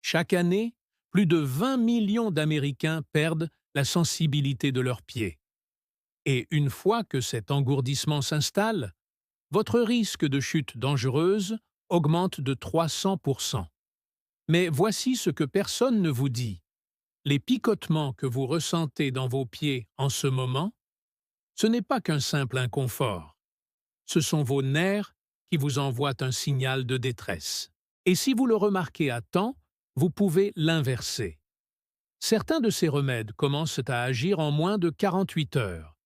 Chaque année, plus de 20 millions d'Américains perdent la sensibilité de leurs pieds. Et une fois que cet engourdissement s'installe, votre risque de chute dangereuse augmente de 300%. Mais voici ce que personne ne vous dit. Les picotements que vous ressentez dans vos pieds en ce moment, ce n'est pas qu'un simple inconfort. Ce sont vos nerfs qui vous envoient un signal de détresse. Et si vous le remarquez à temps, vous pouvez l'inverser. Certains de ces remèdes commencent à agir en moins de 48 heures.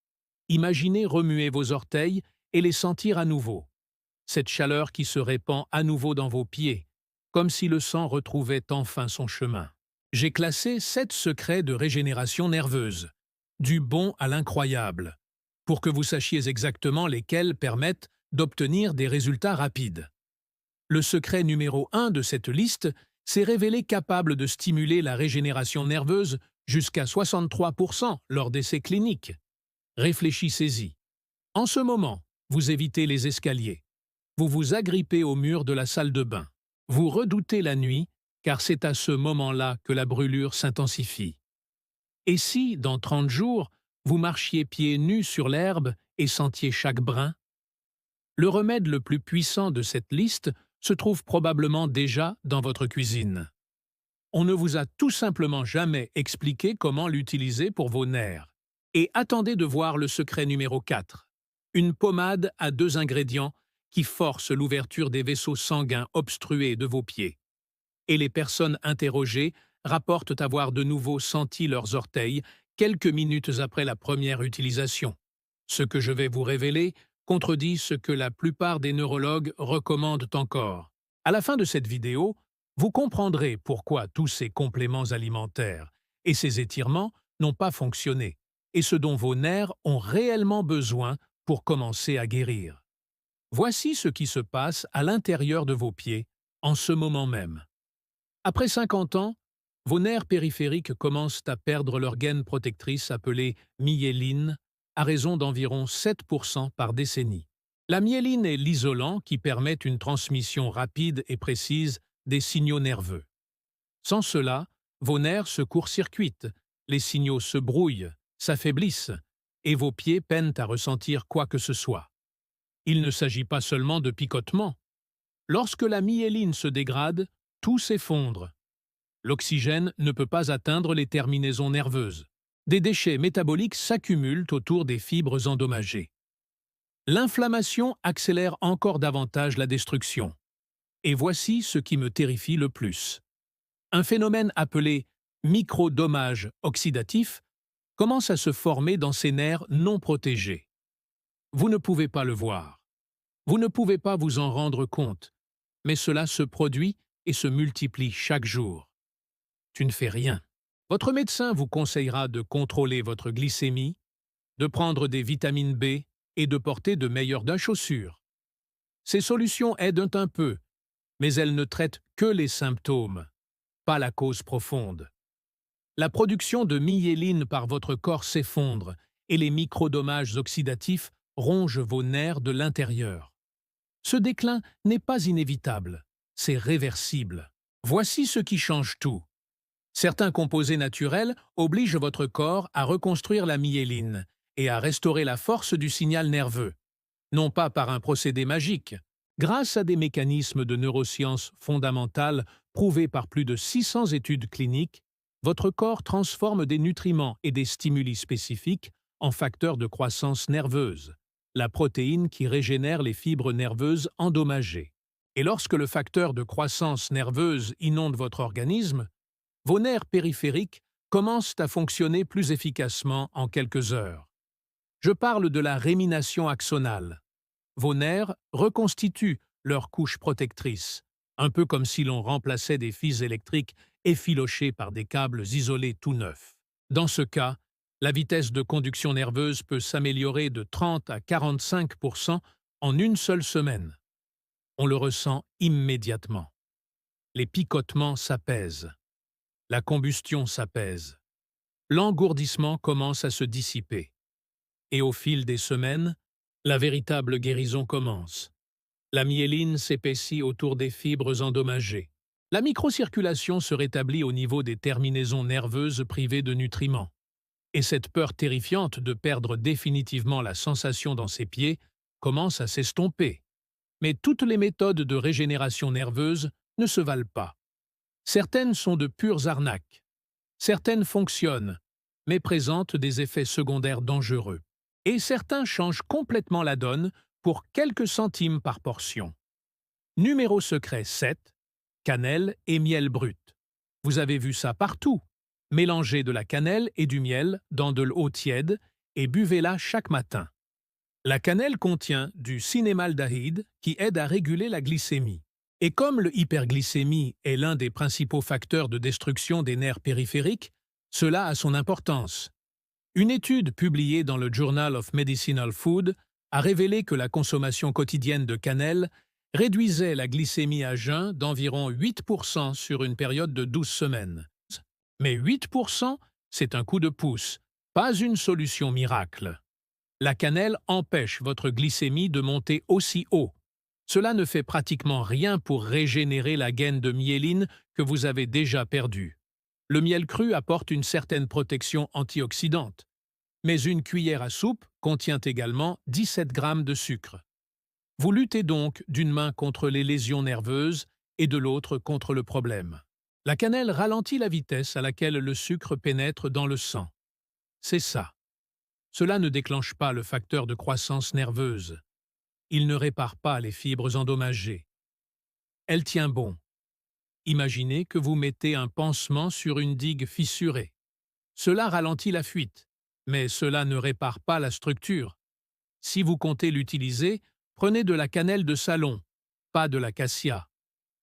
Imaginez remuer vos orteils et les sentir à nouveau. Cette chaleur qui se répand à nouveau dans vos pieds, comme si le sang retrouvait enfin son chemin. J'ai classé 7 secrets de régénération nerveuse, du bon à l'incroyable, pour que vous sachiez exactement lesquels permettent d'obtenir des résultats rapides. Le secret numéro 1 de cette liste s'est révélé capable de stimuler la régénération nerveuse jusqu'à 63% lors d'essais cliniques. Réfléchissez-y. En ce moment, vous évitez les escaliers. Vous vous agrippez au mur de la salle de bain. Vous redoutez la nuit, car c'est à ce moment-là que la brûlure s'intensifie. Et si, dans 30 jours, vous marchiez pieds nus sur l'herbe et sentiez chaque brin? Le remède le plus puissant de cette liste se trouve probablement déjà dans votre cuisine. On ne vous a tout simplement jamais expliqué comment l'utiliser pour vos nerfs. Et attendez de voir le secret numéro 4. Une pommade à 2 ingrédients qui force l'ouverture des vaisseaux sanguins obstrués de vos pieds. Et les personnes interrogées rapportent avoir de nouveau senti leurs orteils quelques minutes après la première utilisation. Ce que je vais vous révéler contredit ce que la plupart des neurologues recommandent encore. À la fin de cette vidéo, vous comprendrez pourquoi tous ces compléments alimentaires et ces étirements n'ont pas fonctionné, et ce dont vos nerfs ont réellement besoin pour commencer à guérir. Voici ce qui se passe à l'intérieur de vos pieds en ce moment même. Après 50 ans, vos nerfs périphériques commencent à perdre leur gaine protectrice appelée myéline, à raison d'environ 7% par décennie. La myéline est l'isolant qui permet une transmission rapide et précise des signaux nerveux. Sans cela, vos nerfs se court-circuitent, les signaux se brouillent, s'affaiblissent, et vos pieds peinent à ressentir quoi que ce soit. Il ne s'agit pas seulement de picotements. Lorsque la myéline se dégrade, tout s'effondre. L'oxygène ne peut pas atteindre les terminaisons nerveuses. Des déchets métaboliques s'accumulent autour des fibres endommagées. L'inflammation accélère encore davantage la destruction. Et voici ce qui me terrifie le plus. Un phénomène appelé microdommage oxydatif commence à se former dans ces nerfs non protégés. Vous ne pouvez pas le voir. Vous ne pouvez pas vous en rendre compte, mais cela se produit et se multiplie chaque jour. Tu ne fais rien. Votre médecin vous conseillera de contrôler votre glycémie, de prendre des vitamines B et de porter de meilleures chaussures. Ces solutions aident un peu, mais elles ne traitent que les symptômes, pas la cause profonde. La production de myéline par votre corps s'effondre et les microdommages oxydatifs rongent vos nerfs de l'intérieur. Ce déclin n'est pas inévitable, c'est réversible. Voici ce qui change tout. Certains composés naturels obligent votre corps à reconstruire la myéline et à restaurer la force du signal nerveux, non pas par un procédé magique, grâce à des mécanismes de neurosciences fondamentales prouvés par plus de 600 études cliniques. Votre corps transforme des nutriments et des stimuli spécifiques en facteurs de croissance nerveuse, la protéine qui régénère les fibres nerveuses endommagées. Et lorsque le facteur de croissance nerveuse inonde votre organisme, vos nerfs périphériques commencent à fonctionner plus efficacement en quelques heures. Je parle de la rémination axonale. Vos nerfs reconstituent leur couche protectrice, un peu comme si l'on remplaçait des fils électriques effilochés par des câbles isolés tout neufs. Dans ce cas, la vitesse de conduction nerveuse peut s'améliorer de 30 à 45% en une seule semaine. On le ressent immédiatement. Les picotements s'apaisent. La combustion s'apaise. L'engourdissement commence à se dissiper. Et au fil des semaines, la véritable guérison commence. La myéline s'épaissit autour des fibres endommagées. La microcirculation se rétablit au niveau des terminaisons nerveuses privées de nutriments. Et cette peur terrifiante de perdre définitivement la sensation dans ses pieds commence à s'estomper. Mais toutes les méthodes de régénération nerveuse ne se valent pas. Certaines sont de pures arnaques. Certaines fonctionnent, mais présentent des effets secondaires dangereux. Et certains changent complètement la donne pour quelques centimes par portion. Numéro secret 7. Cannelle et miel brut. Vous avez vu ça partout. Mélangez de la cannelle et du miel dans de l'eau tiède et buvez-la chaque matin. La cannelle contient du cinémaldehyde qui aide à réguler la glycémie. Et comme le hyperglycémie est l'un des principaux facteurs de destruction des nerfs périphériques, cela a son importance. Une étude publiée dans le Journal of Medicinal Food a révélé que la consommation quotidienne de cannelle réduisait la glycémie à jeun d'environ 8% sur une période de 12 semaines. Mais 8%, c'est un coup de pouce, pas une solution miracle. La cannelle empêche votre glycémie de monter aussi haut. Cela ne fait pratiquement rien pour régénérer la gaine de myéline que vous avez déjà perdue. Le miel cru apporte une certaine protection antioxydante. Mais une cuillère à soupe contient également 17 grammes de sucre. Vous luttez donc d'une main contre les lésions nerveuses et de l'autre contre le problème. La cannelle ralentit la vitesse à laquelle le sucre pénètre dans le sang. C'est ça. Cela ne déclenche pas le facteur de croissance nerveuse. Il ne répare pas les fibres endommagées. Elle tient bon. Imaginez que vous mettez un pansement sur une digue fissurée. Cela ralentit la fuite, mais cela ne répare pas la structure. Si vous comptez l'utiliser, prenez de la cannelle de salon, pas de la cassia.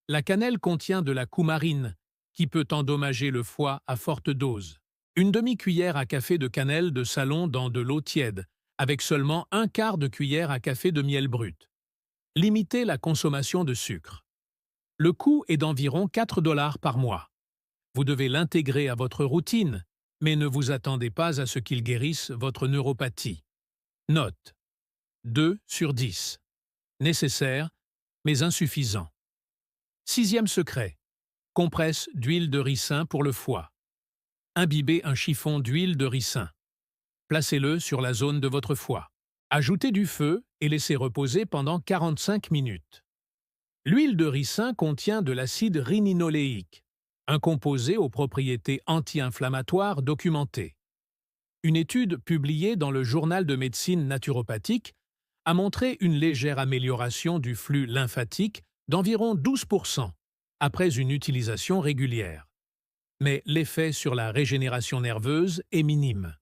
La cannelle contient de la coumarine, qui peut endommager le foie à forte dose. Une demi-cuillère à café de cannelle de salon dans de l'eau tiède, avec seulement un quart de cuillère à café de miel brut. Limitez la consommation de sucre. Le coût est d'environ 4 $ par mois. Vous devez l'intégrer à votre routine, mais ne vous attendez pas à ce qu'il guérisse votre neuropathie. Note. 2 sur 10. Nécessaire, mais insuffisant. 6e secret. Compresse d'huile de ricin pour le foie. Imbibez un chiffon d'huile de ricin. Placez-le sur la zone de votre foie. Ajoutez du feu et laissez reposer pendant 45 minutes. L'huile de ricin contient de l'acide rhininoléique, un composé aux propriétés anti-inflammatoires documentées. Une étude publiée dans le Journal de médecine naturopathique a montré une légère amélioration du flux lymphatique d'environ 12% après une utilisation régulière. Mais l'effet sur la régénération nerveuse est minime.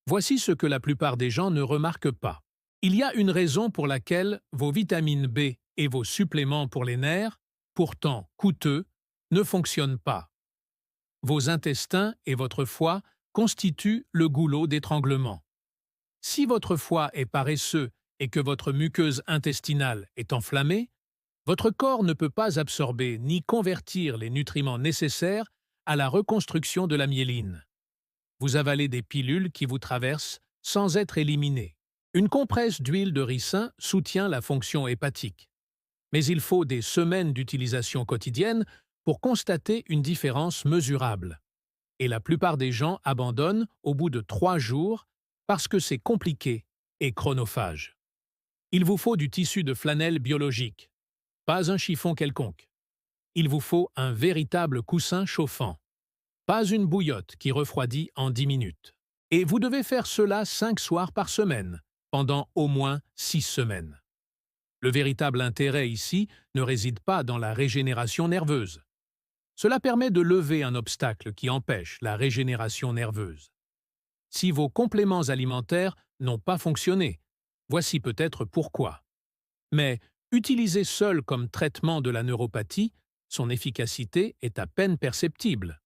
Voici ce que la plupart des gens ne remarquent pas. Il y a une raison pour laquelle vos vitamines B et vos suppléments pour les nerfs, pourtant coûteux, ne fonctionnent pas. Vos intestins et votre foie constituent le goulot d'étranglement. Si votre foie est paresseux et que votre muqueuse intestinale est enflammée, votre corps ne peut pas absorber ni convertir les nutriments nécessaires à la reconstruction de la myéline. Vous avalez des pilules qui vous traversent sans être éliminées. Une compresse d'huile de ricin soutient la fonction hépatique. Mais il faut des semaines d'utilisation quotidienne pour constater une différence mesurable. Et la plupart des gens abandonnent au bout de 3 jours parce que c'est compliqué et chronophage. Il vous faut du tissu de flanelle biologique, pas un chiffon quelconque. Il vous faut un véritable coussin chauffant, pas une bouillotte qui refroidit en 10 minutes. Et vous devez faire cela 5 soirs par semaine, pendant au moins 6 semaines. Le véritable intérêt ici ne réside pas dans la régénération nerveuse. Cela permet de lever un obstacle qui empêche la régénération nerveuse. Si vos compléments alimentaires n'ont pas fonctionné, voici peut-être pourquoi. Mais utilisé seul comme traitement de la neuropathie, son efficacité est à peine perceptible.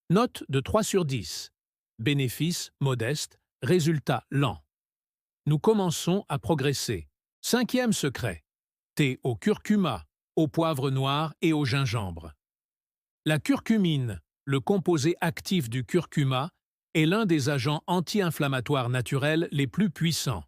Note de 3 sur 10. Bénéfice modeste, résultat lent. Nous commençons à progresser. 5e secret. Thé au curcuma, au poivre noir et au gingembre. La curcumine, le composé actif du curcuma, est l'un des agents anti-inflammatoires naturels les plus puissants.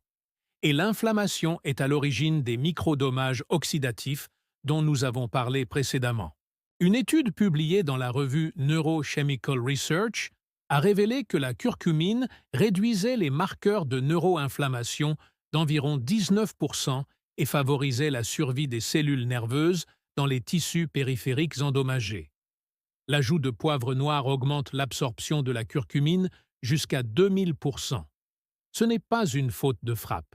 Et l'inflammation est à l'origine des microdommages oxydatifs dont nous avons parlé précédemment. Une étude publiée dans la revue Neurochemical Research a révélé que la curcumine réduisait les marqueurs de neuroinflammation d'environ 19% et favorisait la survie des cellules nerveuses dans les tissus périphériques endommagés. L'ajout de poivre noir augmente l'absorption de la curcumine jusqu'à 2000%. Ce n'est pas une faute de frappe.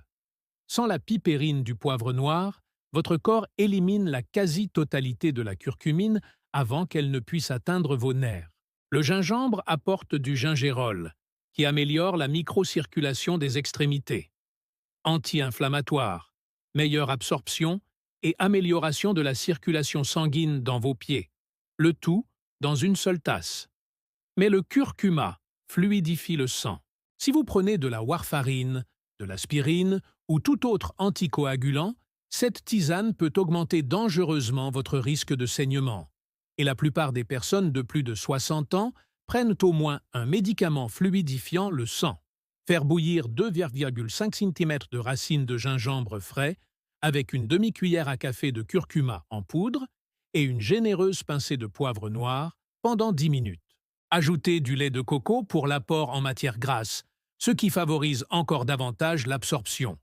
Sans la pipérine du poivre noir, votre corps élimine la quasi-totalité de la curcumine avant qu'elle ne puisse atteindre vos nerfs. Le gingembre apporte du gingérol, qui améliore la microcirculation des extrémités. Anti-inflammatoire, meilleure absorption et amélioration de la circulation sanguine dans vos pieds. Le tout dans une seule tasse. Mais le curcuma fluidifie le sang. Si vous prenez de la warfarine, de l'aspirine ou tout autre anticoagulant, cette tisane peut augmenter dangereusement votre risque de saignement. Et la plupart des personnes de plus de 60 ans prennent au moins un médicament fluidifiant le sang. Faire bouillir 2,5 cm de racines de gingembre frais avec une demi-cuillère à café de curcuma en poudre et une généreuse pincée de poivre noir pendant 10 minutes. Ajoutez du lait de coco pour l'apport en matière grasse, ce qui favorise encore davantage l'absorption.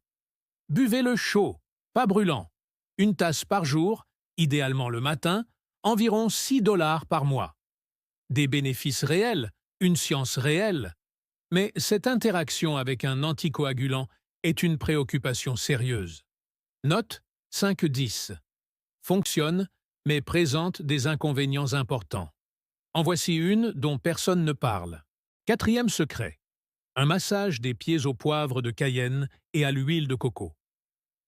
Buvez-le chaud, pas brûlant. Une tasse par jour, idéalement le matin, environ 6 $ par mois. Des bénéfices réels, une science réelle. Mais cette interaction avec un anticoagulant est une préoccupation sérieuse. Note 5-10. Fonctionne, mais présente des inconvénients importants. En voici une dont personne ne parle. 4e secret. Un massage des pieds au poivre de Cayenne et à l'huile de coco.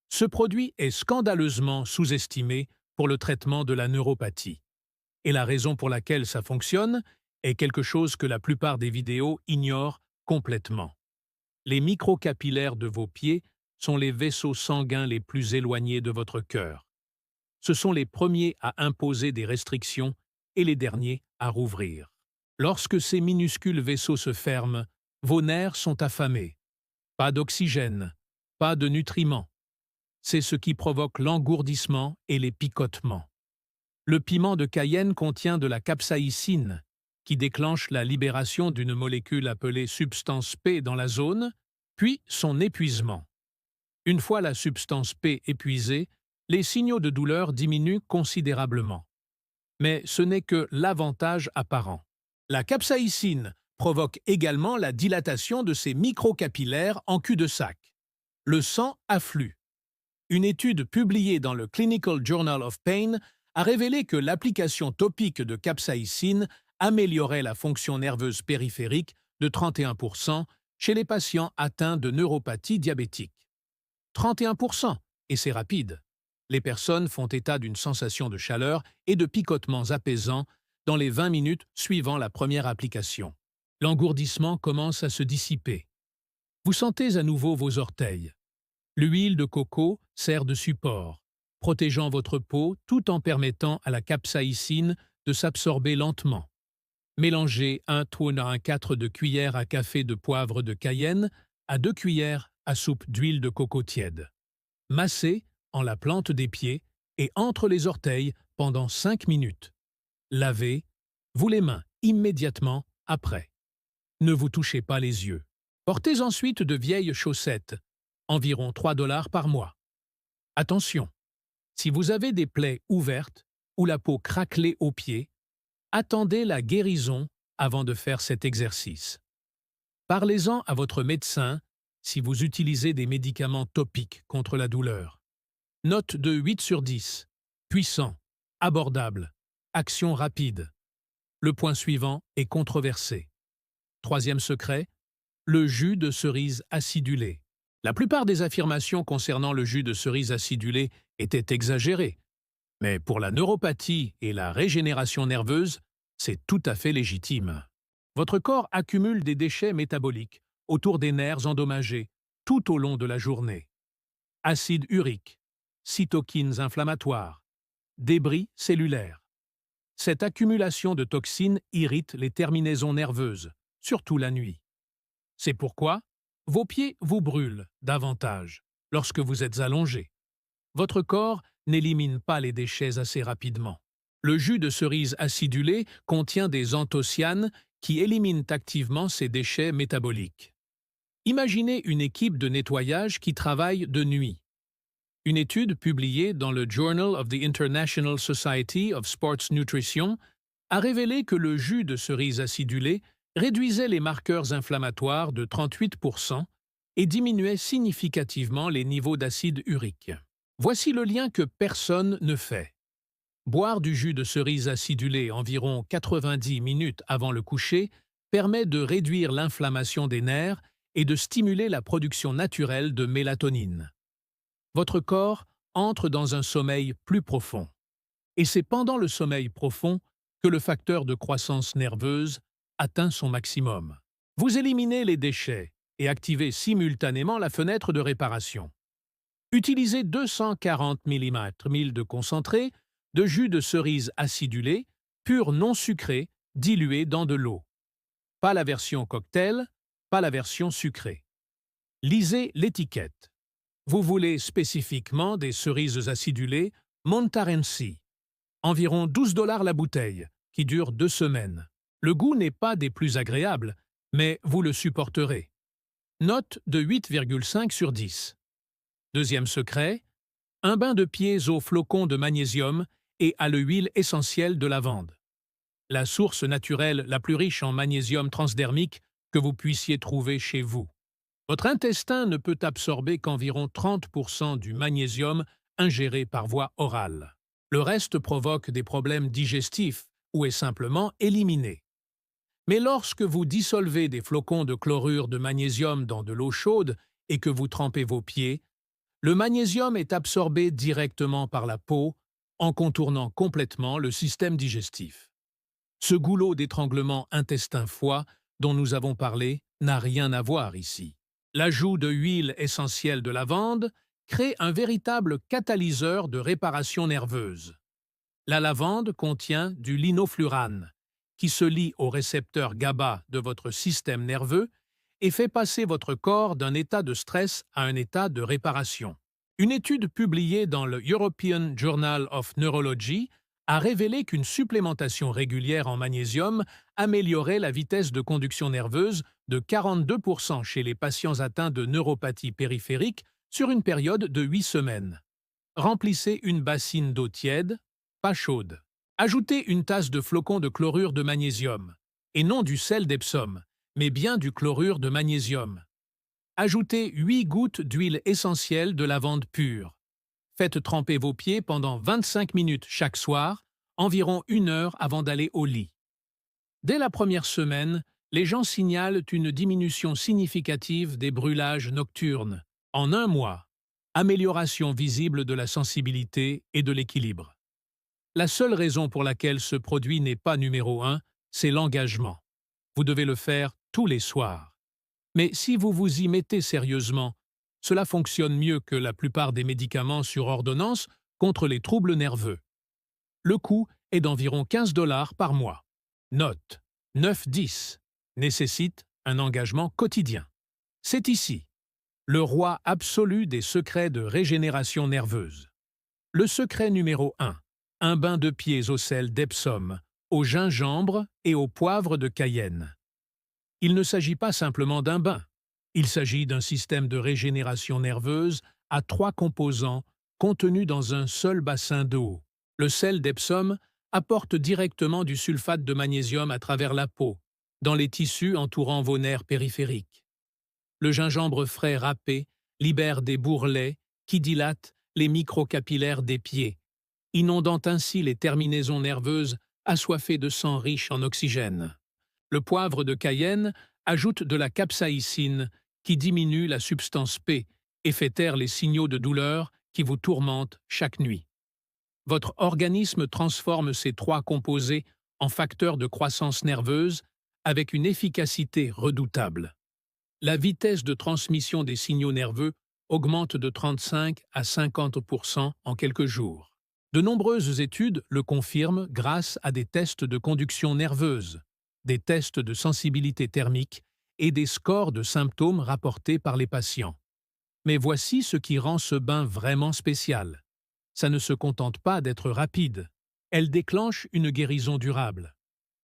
Ce produit est scandaleusement sous-estimé pour le traitement de la neuropathie. Et la raison pour laquelle ça fonctionne est quelque chose que la plupart des vidéos ignorent complètement. Les microcapillaires de vos pieds sont les vaisseaux sanguins les plus éloignés de votre cœur. Ce sont les premiers à imposer des restrictions et les derniers à rouvrir. Lorsque ces minuscules vaisseaux se ferment, vos nerfs sont affamés. Pas d'oxygène, pas de nutriments. C'est ce qui provoque l'engourdissement et les picotements. Le piment de Cayenne contient de la capsaïcine, qui déclenche la libération d'une molécule appelée substance P dans la zone, puis son épuisement. Une fois la substance P épuisée, les signaux de douleur diminuent considérablement. Mais ce n'est que l'avantage apparent. La capsaïcine provoque également la dilatation de ces microcapillaires en cul-de-sac. Le sang afflue. Une étude publiée dans le Clinical Journal of Pain a révélé que l'application topique de capsaïcine améliorait la fonction nerveuse périphérique de 31% chez les patients atteints de neuropathie diabétique. 31%, et c'est rapide. Les personnes font état d'une sensation de chaleur et de picotements apaisants dans les 20 minutes suivant la première application. L'engourdissement commence à se dissiper. Vous sentez à nouveau vos orteils. L'huile de coco sert de support, protégeant votre peau tout en permettant à la capsaïcine de s'absorber lentement. Mélangez 1,4 de cuillère à café de poivre de Cayenne à 2 cuillères à soupe d'huile de coco tiède. Massez en la plante des pieds et entre les orteils pendant 5 minutes. Lavez-vous les mains immédiatement après. Ne vous touchez pas les yeux. Portez ensuite de vieilles chaussettes, environ 3 $ par mois. Attention, si vous avez des plaies ouvertes ou la peau craquelée aux pieds, attendez la guérison avant de faire cet exercice. Parlez-en à votre médecin si vous utilisez des médicaments topiques contre la douleur. Note de 8/10. Puissant, abordable, action rapide. Le point suivant est controversé. 3e secret, le jus de cerise acidulé. La plupart des affirmations concernant le jus de cerise acidulé étaient exagérées. Mais pour la neuropathie et la régénération nerveuse, c'est tout à fait légitime. Votre corps accumule des déchets métaboliques autour des nerfs endommagés tout au long de la journée. Acide urique, cytokines inflammatoires, débris cellulaires. Cette accumulation de toxines irrite les terminaisons nerveuses, surtout la nuit. C'est pourquoi vos pieds vous brûlent davantage lorsque vous êtes allongé. Votre corps n'élimine pas les déchets assez rapidement. Le jus de cerise acidulé contient des anthocyanes qui éliminent activement ces déchets métaboliques. Imaginez une équipe de nettoyage qui travaille de nuit. Une étude publiée dans le Journal of the International Society of Sports Nutrition a révélé que le jus de cerise acidulé réduisait les marqueurs inflammatoires de 38% et diminuait significativement les niveaux d'acide urique. Voici le lien que personne ne fait. Boire du jus de cerise acidulé environ 90 minutes avant le coucher permet de réduire l'inflammation des nerfs et de stimuler la production naturelle de mélatonine. Votre corps entre dans un sommeil plus profond. Et c'est pendant le sommeil profond que le facteur de croissance nerveuse atteint son maximum. Vous éliminez les déchets et activez simultanément la fenêtre de réparation. Utilisez 240 ml de concentré de jus de cerise acidulé, pur non sucré, dilué dans de l'eau. Pas la version cocktail, pas la version sucrée. Lisez l'étiquette. Vous voulez spécifiquement des cerises acidulées Montarency. Environ 12 $ la bouteille, qui dure 2 semaines. Le goût n'est pas des plus agréables, mais vous le supporterez. Note de 8,5 sur 10. Deuxième secret, un bain de pieds aux flocons de magnésium et à l'huile essentielle de lavande. La source naturelle la plus riche en magnésium transdermique que vous puissiez trouver chez vous. Votre intestin ne peut absorber qu'environ 30% du magnésium ingéré par voie orale. Le reste provoque des problèmes digestifs ou est simplement éliminé. Mais lorsque vous dissolvez des flocons de chlorure de magnésium dans de l'eau chaude et que vous trempez vos pieds, le magnésium est absorbé directement par la peau en contournant complètement le système digestif. Ce goulot d'étranglement intestin-foie dont nous avons parlé n'a rien à voir ici. L'ajout de huile essentielle de lavande crée un véritable catalyseur de réparation nerveuse. La lavande contient du linoflurane, qui se lie au récepteur GABA de votre système nerveux et fait passer votre corps d'un état de stress à un état de réparation. Une étude publiée dans le European Journal of Neurology a révélé qu'une supplémentation régulière en magnésium améliorait la vitesse de conduction nerveuse de 42% chez les patients atteints de neuropathie périphérique sur une période de 8 semaines. Remplissez une bassine d'eau tiède, pas chaude. Ajoutez une tasse de flocons de chlorure de magnésium, et non du sel d'Epsom, mais bien du chlorure de magnésium. Ajoutez 8 gouttes d'huile essentielle de lavande pure. Faites tremper vos pieds pendant 25 minutes chaque soir, environ 1 heure avant d'aller au lit. Dès la première semaine, les gens signalent une diminution significative des brûlages nocturnes. En 1 mois, amélioration visible de la sensibilité et de l'équilibre. La seule raison pour laquelle ce produit n'est pas numéro 1, c'est l'engagement. Vous devez le faire tous les soirs. Mais si vous vous y mettez sérieusement, cela fonctionne mieux que la plupart des médicaments sur ordonnance contre les troubles nerveux. Le coût est d'environ 15 $ par mois. Note 9-10 nécessite un engagement quotidien. C'est ici, le roi absolu des secrets de régénération nerveuse. Le secret numéro 1, un bain de pieds au sel d'Epsom, au gingembre et au poivre de Cayenne. Il ne s'agit pas simplement d'un bain. Il s'agit d'un système de régénération nerveuse à 3 composants contenus dans un seul bassin d'eau. Le sel d'Epsom apporte directement du sulfate de magnésium à travers la peau, dans les tissus entourant vos nerfs périphériques. Le gingembre frais râpé libère des bourrelets qui dilatent les microcapillaires des pieds, inondant ainsi les terminaisons nerveuses assoiffées de sang riche en oxygène. Le poivre de Cayenne ajoute de la capsaïcine qui diminue la substance P et fait taire les signaux de douleur qui vous tourmentent chaque nuit. Votre organisme transforme ces 3 composés en facteurs de croissance nerveuse avec une efficacité redoutable. La vitesse de transmission des signaux nerveux augmente de 35 à 50% en quelques jours. De nombreuses études le confirment grâce à des tests de conduction nerveuse, des tests de sensibilité thermique et des scores de symptômes rapportés par les patients. Mais voici ce qui rend ce bain vraiment spécial. Ça ne se contente pas d'être rapide. Elle déclenche une guérison durable.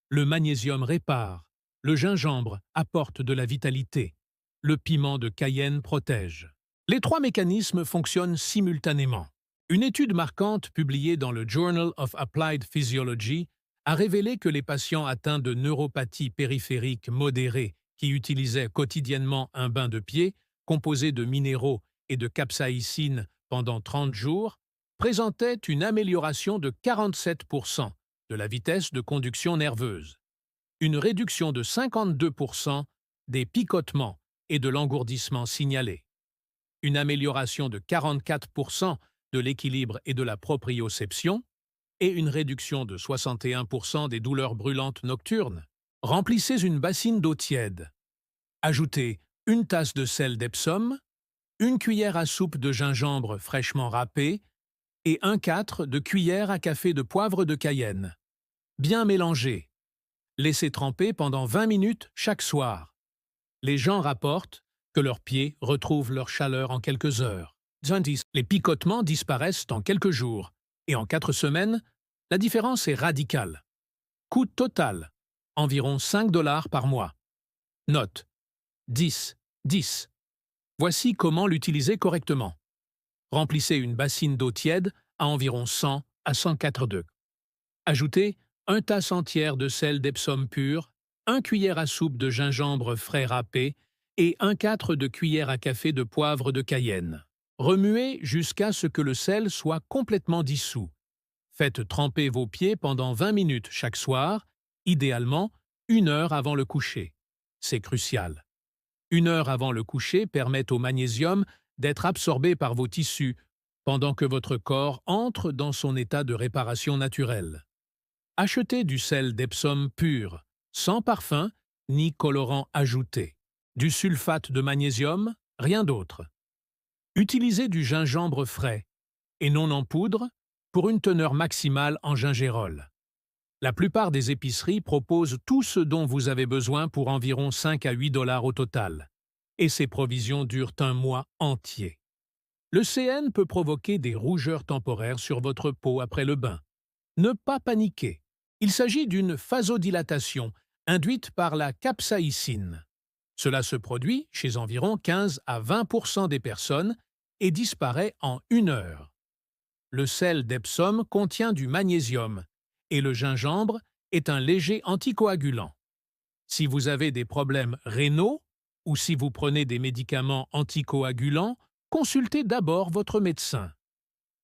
Le magnésium répare. Le gingembre apporte de la vitalité. Le piment de Cayenne protège. Les trois mécanismes fonctionnent simultanément. Une étude marquante publiée dans le Journal of Applied Physiology a révélé que les patients atteints de neuropathie périphérique modérée qui utilisaient quotidiennement un bain de pied composé de minéraux et de capsaïcine pendant 30 jours présentaient une amélioration de 47% de la vitesse de conduction nerveuse, une réduction de 52% des picotements et de l'engourdissement signalés, une amélioration de 44% de l'équilibre et de la proprioception et une réduction de 61% des douleurs brûlantes nocturnes. Remplissez une bassine d'eau tiède. Ajoutez une tasse de sel d'Epsom, une cuillère à soupe de gingembre fraîchement râpé et 1/4 de cuillère à café de poivre de Cayenne. Bien mélanger. Laissez tremper pendant 20 minutes chaque soir. Les gens rapportent que leurs pieds retrouvent leur chaleur en quelques heures. Les picotements disparaissent en quelques jours et en 4 semaines, la différence est radicale. Coût total, environ 5 $ par mois. Note 10, 10. Voici comment l'utiliser correctement. Remplissez une bassine d'eau tiède à environ 100 à 104 degrés. Ajoutez 1 tasse entière de sel d'Epsom pur, 1 cuillère à soupe de gingembre frais râpé et 1/4 de cuillère à café de poivre de Cayenne. Remuez jusqu'à ce que le sel soit complètement dissous. Faites tremper vos pieds pendant 20 minutes chaque soir, idéalement 1 heure avant le coucher. C'est crucial. 1 heure avant le coucher permet au magnésium d'être absorbé par vos tissus pendant que votre corps entre dans son état de réparation naturelle. Achetez du sel d'Epsom pur, sans parfum ni colorant ajouté. Du sulfate de magnésium, rien d'autre. Utilisez du gingembre frais, et non en poudre, pour une teneur maximale en gingérol. La plupart des épiceries proposent tout ce dont vous avez besoin pour environ 5 à 8 $ au total, et ces provisions durent un mois entier. Le CN peut provoquer des rougeurs temporaires sur votre peau après le bain. Ne pas paniquer. Il s'agit d'une vasodilatation induite par la capsaïcine. Cela se produit chez environ 15 à 20% des personnes et disparaît en 1 heure. Le sel d'Epsom contient du magnésium et le gingembre est un léger anticoagulant. Si vous avez des problèmes rénaux ou si vous prenez des médicaments anticoagulants, consultez d'abord votre médecin.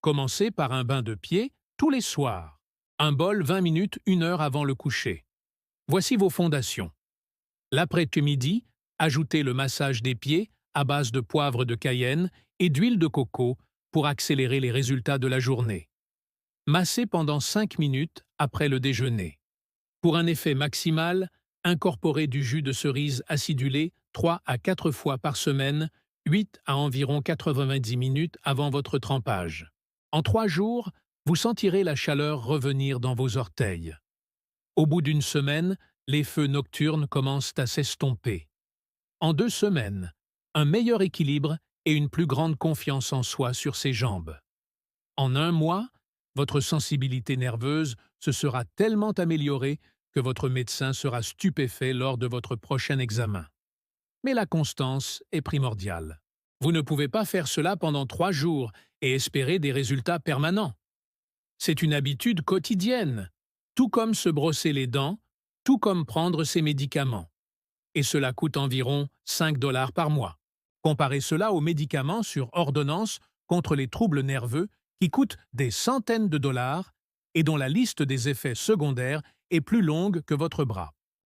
Commencez par un bain de pied tous les soirs. Un bol 20 minutes, 1 heure avant le coucher. Voici vos fondations. L'après-midi, ajoutez le massage des pieds à base de poivre de Cayenne et d'huile de coco pour accélérer les résultats de la journée. Massez pendant 5 minutes après le déjeuner. Pour un effet maximal, incorporez du jus de cerise acidulé 3 à 4 fois par semaine, 8 à environ 90 minutes avant votre trempage. En 3 jours, vous sentirez la chaleur revenir dans vos orteils. Au bout d'une semaine, les feux nocturnes commencent à s'estomper. En 2 semaines, un meilleur équilibre et une plus grande confiance en soi sur ses jambes. En 1 mois, votre sensibilité nerveuse se sera tellement améliorée que votre médecin sera stupéfait lors de votre prochain examen. Mais la constance est primordiale. Vous ne pouvez pas faire cela pendant 3 jours et espérer des résultats permanents. C'est une habitude quotidienne, tout comme se brosser les dents, tout comme prendre ses médicaments. Et cela coûte environ 5 $ par mois. Comparez cela aux médicaments sur ordonnance contre les troubles nerveux qui coûtent des centaines de dollars et dont la liste des effets secondaires est plus longue que votre bras.